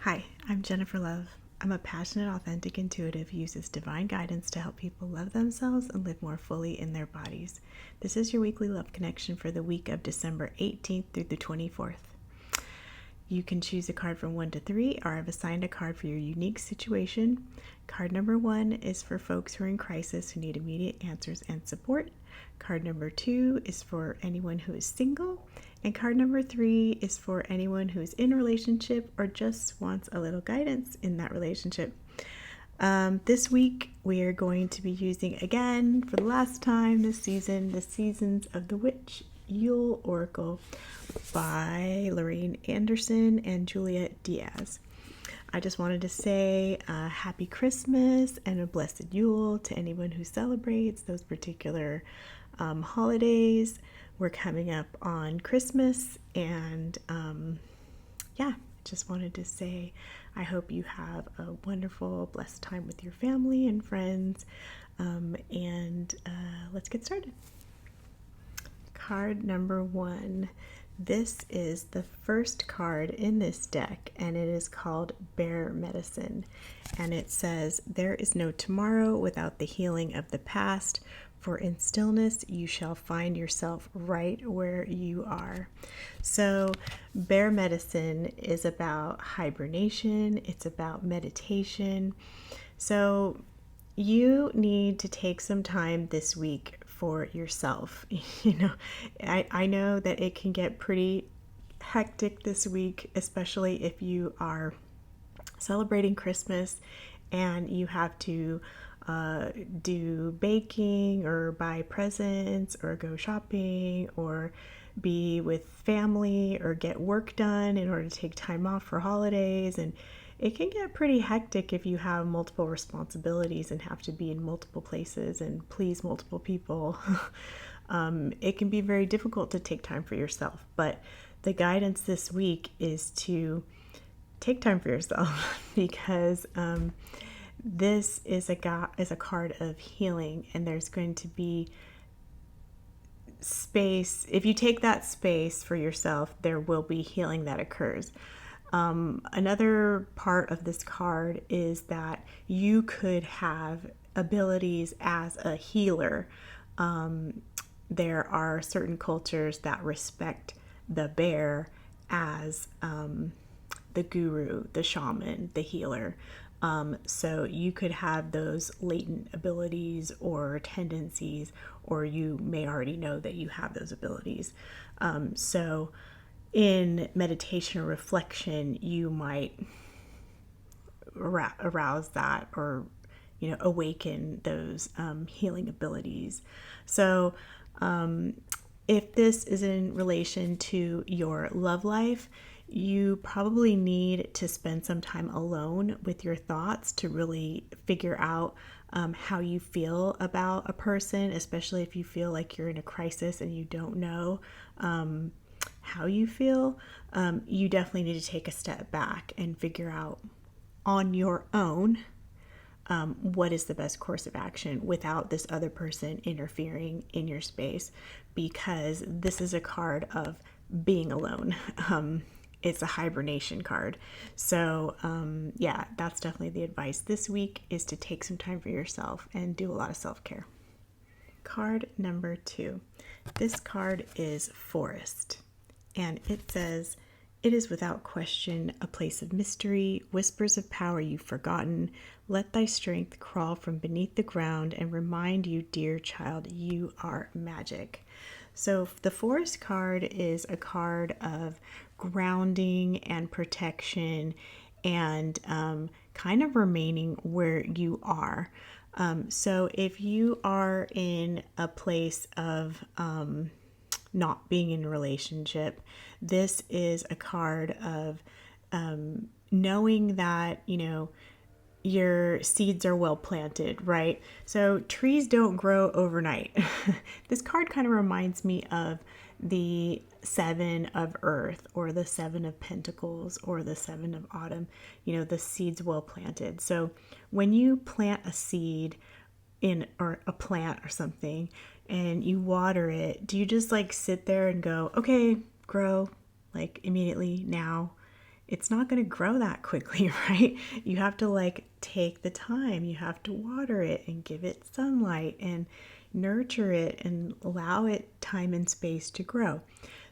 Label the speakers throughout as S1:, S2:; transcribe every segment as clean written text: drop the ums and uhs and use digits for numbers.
S1: Hi, I'm Jennifer Love. I'm a passionate, authentic intuitive who uses divine guidance to help people love themselves and live more fully in their bodies. This is your weekly love connection for the week of December 18th through the 24th. You can choose a card from 1 to 3, or I've assigned a card for your unique situation. Card number 1 is for folks who are in crisis who need immediate answers and support. Card number 2 is for anyone who is single. And card number 3 is for anyone who is in a relationship or just wants a little guidance in that relationship. This week, we are going to be using, again, for the last time this season, the Seasons of the Witch Yule Oracle by Lorraine Anderson and Juliet Diaz. I just wanted to say happy Christmas and a blessed Yule to anyone who celebrates those particular holidays. We're coming up on Christmas, and just wanted to say I hope you have a wonderful, blessed time with your family and friends, and let's get started. Card number 1. This is the first card in this deck, and it is called Bear Medicine. And it says, "There is no tomorrow without the healing of the past. For in stillness you shall find yourself right where you are." So Bear Medicine is about hibernation. It's about meditation. So you need to take some time this week for yourself. I know that it can get pretty hectic this week, especially if you are celebrating Christmas and you have to do baking or buy presents or go shopping or be with family or get work done in order to take time off for holidays. And it can get pretty hectic if you have multiple responsibilities and have to be in multiple places and please multiple people. It can be very difficult to take time for yourself, but the guidance this week is to take time for yourself because this is a card of healing, and there's going to be space. If you take that space for yourself, there will be healing that occurs. Another part of this card is that you could have abilities as a healer. There are certain cultures that respect the bear as the guru, the shaman, the healer. So you could have those latent abilities or tendencies, or you may already know that you have those abilities. So in meditation or reflection, you might arouse that or awaken those healing abilities. So if this is in relation to your love life, you probably need to spend some time alone with your thoughts to really figure out how you feel about a person, especially if you feel like you're in a crisis and you don't know how you feel. You definitely need to take a step back and figure out on your own what is the best course of action without this other person interfering in your space, because this is a card of being alone. It's a hibernation card. So that's definitely the advice this week, is to take some time for yourself and do a lot of self-care. Card number 2. This card is Forest, and it says, "It is without question a place of mystery, whispers of power you've forgotten. Let thy strength crawl from beneath the ground and remind you, dear child, you are magic." So the Forest card is a card of grounding and protection and kind of remaining where you are. So if you are in a place of not being in a relationship, this is a card of knowing that, your seeds are well planted, right? So trees don't grow overnight. This card kind of reminds me of the 7 of Earth, or the 7 of Pentacles, or the 7 of Autumn, the seeds well planted. So when you plant a seed or a plant or something and you water it, do you just sit there and go, okay, grow, immediately now? it's not going to grow that quickly, right? You have to like take the time, you have to water it and give it sunlight and nurture it and allow it time and space to grow.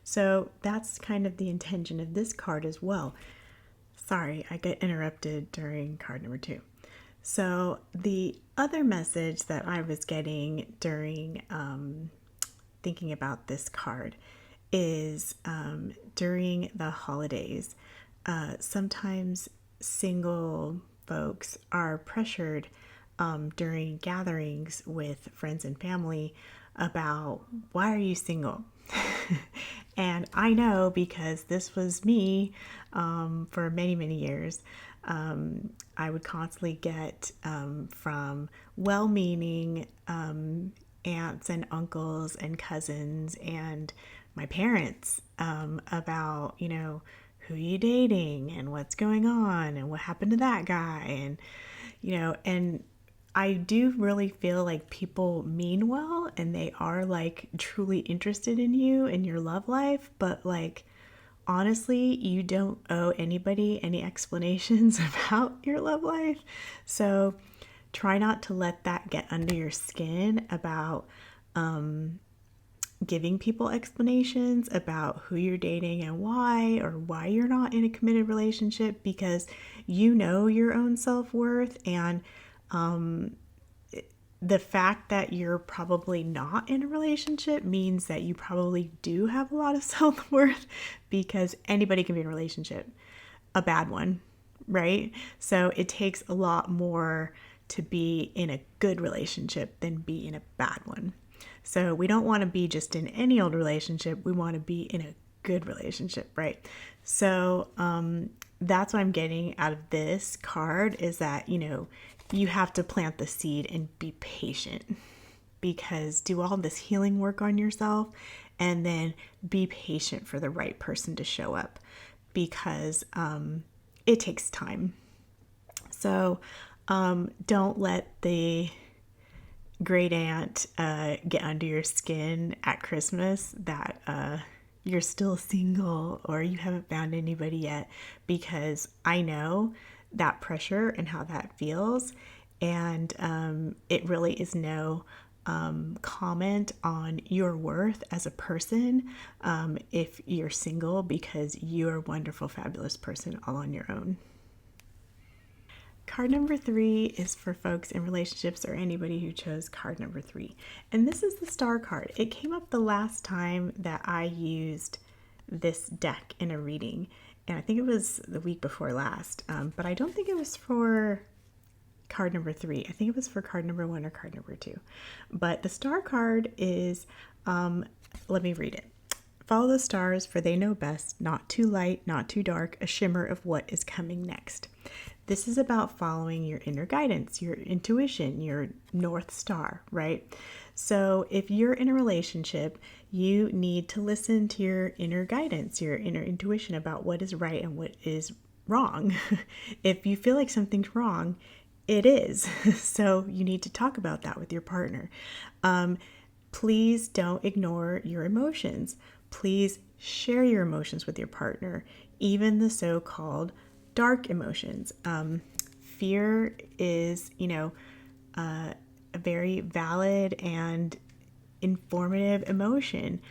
S1: So that's kind of the intention of this card as well. Sorry, I got interrupted during card number 2. So the other message that I was getting during thinking about this card is during the holidays, sometimes single folks are pressured during gatherings with friends and family about, why are you single? And I know, because this was me for many, many years. I would constantly get from well-meaning aunts and uncles and cousins and my parents about, who are you dating and what's going on and what happened to that guy, and I do really feel like people mean well and they are like truly interested in you and your love life, but like honestly, you don't owe anybody any explanations about your love life. So try not to let that get under your skin about giving people explanations about who you're dating and why, or why you're not in a committed relationship, because you know your own self-worth. And the fact that you're probably not in a relationship means that you probably do have a lot of self-worth, because anybody can be in a relationship, a bad one, right? So it takes a lot more to be in a good relationship than be in a bad one. So we don't want to be just in any old relationship. We want to be in a good relationship, right? So that's what I'm getting out of this card, is that, you have to plant the seed and be patient, because do all this healing work on yourself and then be patient for the right person to show up, because it takes time. So don't let the great aunt get under your skin at Christmas that you're still single or you haven't found anybody yet, because I know that pressure and how that feels, and it really is no comment on your worth as a person if you're single, because you're a wonderful, fabulous person all on your own. Card number 3 is for folks in relationships, or anybody who chose card number 3. And this is the star card. It came up the last time that I used this deck in a reading, and I think it was the week before last, but I don't think it was for card number 3. I think it was for card number 1 or card number 2. But the star card is, let me read it. Follow the stars, for they know best, not too light, not too dark, a shimmer of what is coming next. This is about following your inner guidance, your intuition, your North Star, right? So if you're in a relationship, you need to listen to your inner guidance, your inner intuition about what is right and what is wrong. If you feel like something's wrong, it is. So you need to talk about that with your partner. Please don't ignore your emotions. Please share your emotions with your partner, even the so-called dark emotions. Fear is, a very valid and informative emotion.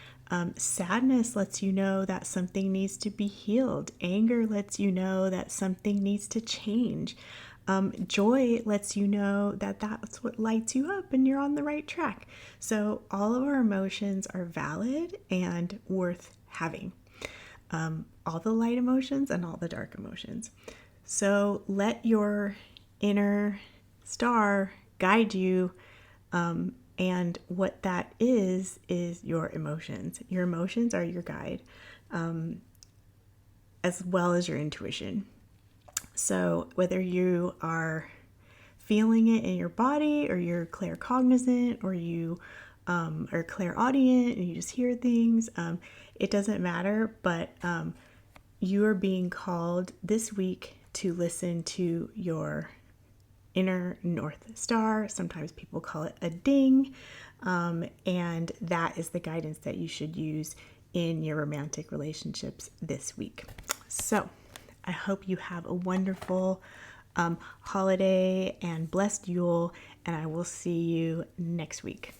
S1: Sadness lets you know that something needs to be healed. Anger lets you know that something needs to change. Joy lets you know that that's what lights you up and you're on the right track. So all of our emotions are valid and worth having. All the light emotions and all the dark emotions. So let your inner star guide you, and what that is your emotions. Your emotions are your guide, as well as your intuition. So whether you are feeling it in your body, or you're claircognizant, or you are clairaudient and you just hear things, it doesn't matter, but you are being called this week to listen to your inner North Star. Sometimes people call it a ding, and that is the guidance that you should use in your romantic relationships this week. So I hope you have a wonderful holiday and blessed Yule, and I will see you next week.